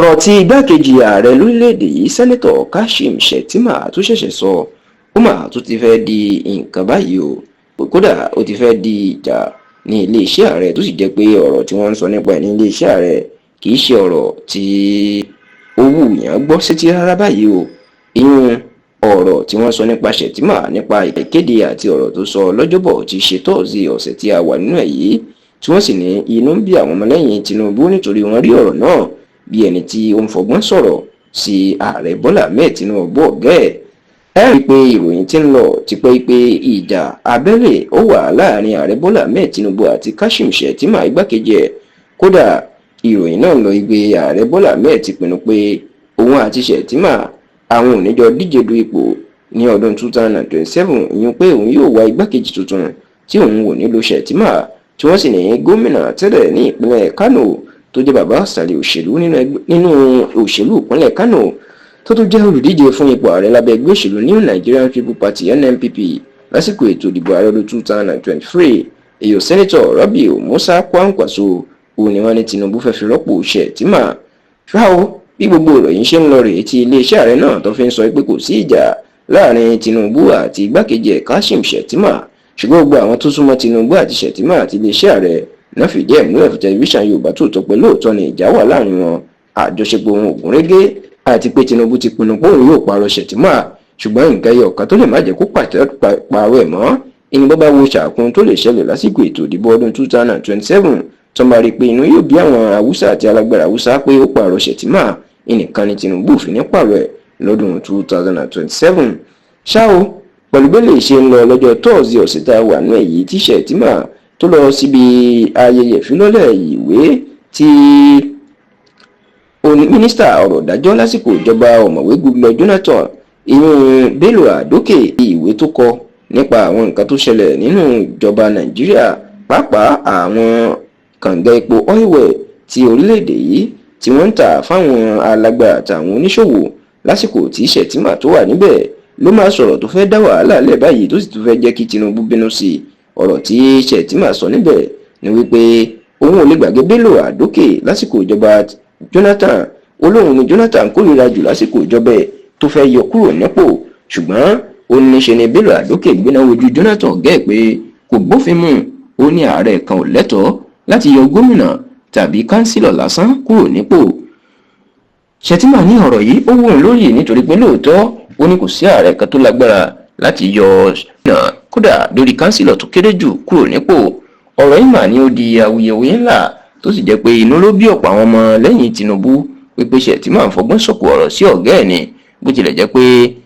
ọ̀rọ̀ tí igbákejì ààrẹ lórílẹ̀‐èdè yìí sẹ́nẹ́tọ̀ Kashim Shettima tó ṣẹ̀ṣẹ̀ sọ ó mà tó ti fẹ́ di nǹkan báyìí o kódà ó ti fẹ́ di ìjà ní iléeṣẹ́ ààrẹ tó sì jẹ́ pé ọ̀rọ̀ tí wọ́n ń sọ nípa ẹ̀ ní iléeṣẹ́ ààrẹ kì í ṣe ọ̀rọ̀ tí ó wù yàn gbọ́ sétí rárá báyìí o. ìyún ọ̀rọ̀ tí wọ́n sọ nípa Shettima nípa ìkéde àti ọ̀rọ̀ tó sọ lọ́jọ́bọ̀ tí ṣe tọ́ọ̀sì ọ̀sẹ̀ tí a wà nínú ẹ̀ yìí tí wọ́n sì ní inú ń bí àwọn ọmọlẹ́yìn Tinubu nítorí wọ́n rí ọ̀rọ̀ náà bí ẹni tí ó ń fọgbọ́n sọ̀rọ̀ sí ààrẹ Bọ́lá Ahmed Tinubu ọ̀gá ẹ̀. ẹ rí i pé ìròyìn tí ń lọ ti pẹ́ pé ìjà abẹ́lé ó wà láàrin ààrẹ Bọ́lá Ahmed Tinubu àti Kashim Shettima igbákejì ẹ̀. kódà ìròyìn náà lọ igbe ààrẹ Bọ́lá Ahmed ti pinnu pé òun àti Shettima àwọn ò ní jọ díje du ipò ní ọdún 2027 ìyún pé òun yóò wá igbákejì tuntun tí òun ò nílò Shettima tí wọ́n sì ní gómìnà tẹ́lẹ̀ ní ìpínlẹ̀ Kano tó jẹ́ bàbá àṣàlẹ̀ òṣèlú nínú òṣèlú ìpínlẹ̀ Kano tó tún jẹ́ olùdíje fún ipò ààrẹ lábẹ́ ẹgbẹ́ òṣèlú New Nigerian People Party NNPP lásìkò ètò ìdìbò ààrẹ ọdún 2023 èyí sẹ́nẹ́tọ̀ Rabiu Musa Kwankwaso òun ni wọ́n ní Tinubu fẹ́ fi rọ́pò Shettima. ṣáò bí gbogbo ìròyìn ṣe ń lọ rèé tí iléeṣẹ́ ààrẹ náà tó fi ń sọ pé kò sí ìjà láàrin Tinubu àti igbákejì ẹ̀ Kashim Shettima ṣùgbọ́n gbogbo àwọn tó súnmọ́ Tinubu àti Shettima àti iléeṣẹ́ ààrẹ náà fìdí ẹ̀ múlẹ̀ fún tẹlifíṣàn Yorùbá Tòótọ́ pé lóòótọ́ ni ìjà wà láàrin wọn àjọṣepọ̀ ohun ògùn régé àti pé Tinubu ti pinnu pé òun yóò pààrọ̀ Shettima ṣùgbọ́n nǹkan ẹyọ kan tó lè má jẹ́ kó pààrọ̀ ẹ̀ mọ́ ẹni bọ́ bá wo ṣàkun tó lè ṣẹlẹ̀ lásìkò ètò ìdìbò ọdún 2027 tó máa rí i pé inú yóò bí àwọn Haúsá àti alágbára Haúsá pé ó pààrọ̀ Shettima ẹnìkan ni Tinubu fi ní pààrọ̀ ẹ̀ lọ́dún 2027. ṣá o pẹ̀lú bẹ́lẹ̀ ṣe ń lọ lọ́jọ́ tọ́ọ̀sì ọ̀sẹ̀ tá a wà ní èyí tí Shettima tó lọ síbi ayẹyẹ ìfilọ́lẹ̀ ìwé tí mínísítà ọ̀rọ̀ ìdájọ́ lásìkò ìjọba ọ̀mọ̀wé Goodluck Jonathan ìyún Bello Adoke ìwé tó kọ nípa àwọn nǹkan tó ṣẹlẹ̀ nínú ìjọba Nàìjíríà pàápàá àwọn kànga epo oil well ti orílẹ̀-èdè yìí tí wọ́n ń tà fáwọn alágbára àtàwọn oníṣòwò lásìkò tí Shettima tó wà níbẹ̀ ló máa sọ̀rọ̀ tó fẹ́ dá wàhálà lẹ̀ báyìí tó sì tún fẹ́ jẹ́ kí Tinubu bínú sí i. ọ̀rọ̀ tí Shettima sọ níbẹ̀ ni wípé òun ò lè gbàgbé Bello Adoke lásìkò ìjọba Jonathan olóhùn ni Jonathan kórìíra jù lásìkò ìjọba ẹ̀ tó fẹ́ yọ kúrò nípò ṣùgbọ́n ó ní ṣe ni Bello Adoke gbéná wojú Jonathan gẹ́ẹ̀ pé kò bófin mu ó ní ààrẹ kan ò lẹ́tọ̀ọ́ láti yọ gómìnà tàbí kánsílọ̀ lásán kúrò nípò. Shettima ní ọ̀rọ̀ yìí ó wù ú lórí nítorí pé lóòótọ́ ó ní kò sí ààrẹ kan tó lágbára láti yọ náà kódà lórí kánsílọ̀ tó kéré jù kúrò nípò. ọ̀rọ̀ yìí mà ní ó di awuyewuye ńlá tó sì jẹ́ pé inú ló bí ọ̀pọ̀ àwọn ọmọ lẹ́yìn Tinubu pé Shettima ń fọgbọ́n sọ̀kò ọ̀rọ̀ sí ọ̀gá ẹ̀ ni bó tilẹ̀ jẹ́ pé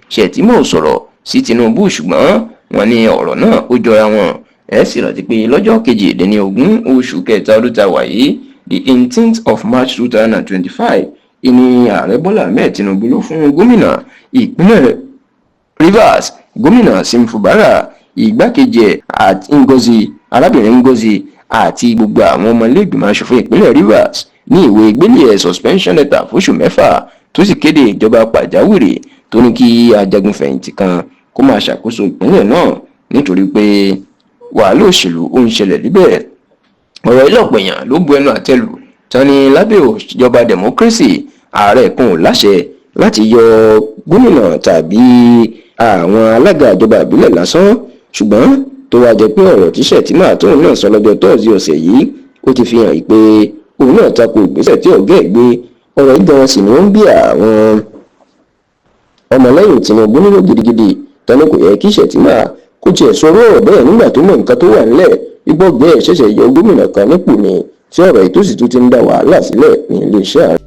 Shettima ò sọ̀rọ̀ sí Tinubu ṣùgbọ́n wọ́n ní ọ̀rọ̀ náà ó jọra wọn. ẹ sì rántí pé lọ́jọ́ 18 oṣù kẹta ọdún tá a wà yìí the 18th of March 2025 ìní ààrẹ Bọ́lá Ahmed Tinubu ló fún gómìnà ìpínlẹ̀ Rivers gómìnà Sim Fubara igbákejì ẹ̀ àti arábìnrin Ngozi àti gbogbo àwọn ọmọ ilé ìgbìmọ̀ aṣòfin ìpínlẹ̀ Rivers ní ìwé gbélé suspension letter fóṣù 6 tó sì kéde ìjọba pàjáwìrì tó ní kí ajagunfẹ̀yìntì kan kó máa ṣàkóso ìpínlẹ̀ náà nítorí pé wàhálà òṣèlú ó ń ṣẹlẹ̀ níbẹ̀. ọ̀rọ̀ ìlọ̀pọ̀ èèyàn ló bu ẹnu àtẹ́lù tán ni lábẹ́ ìjọba democracy ààrẹ kan ò láṣẹ láti yọ gómìnà tàbí àwọn alága ìjọba ìbílẹ̀ lásán ṣùgbọ́n tó wá jẹ́ pé ọ̀rọ̀ tí Shettima tóun náà sọ lọ́jọ́ tọ́ọ̀sì ọ̀sẹ̀ yìí ó ti fi hàn pé òun náà tako ìgbésẹ̀ tí ọ̀gá ẹ̀ gbé. ọ̀rọ̀ ìgbọ̀n sì ni ó ń bí àwọn ọmọlẹ́yìn Tinubu nínú gidigidi tani kò yẹ kí Shettima kó tiẹ̀ sọ̀rọ̀ ọ̀rọ̀ bẹ́ẹ̀ nígbà tó mọ̀ nǹkan tó wà nílẹ̀ ìgbọ́gbẹ́ ẹ̀ ṣẹ̀ṣẹ̀ yọ gómìnà kan nípò ni tí ọ̀rọ̀ ètò sì tún ti ń dá wàhálà sílẹ̀ ní iléeṣẹ́ ààrẹ.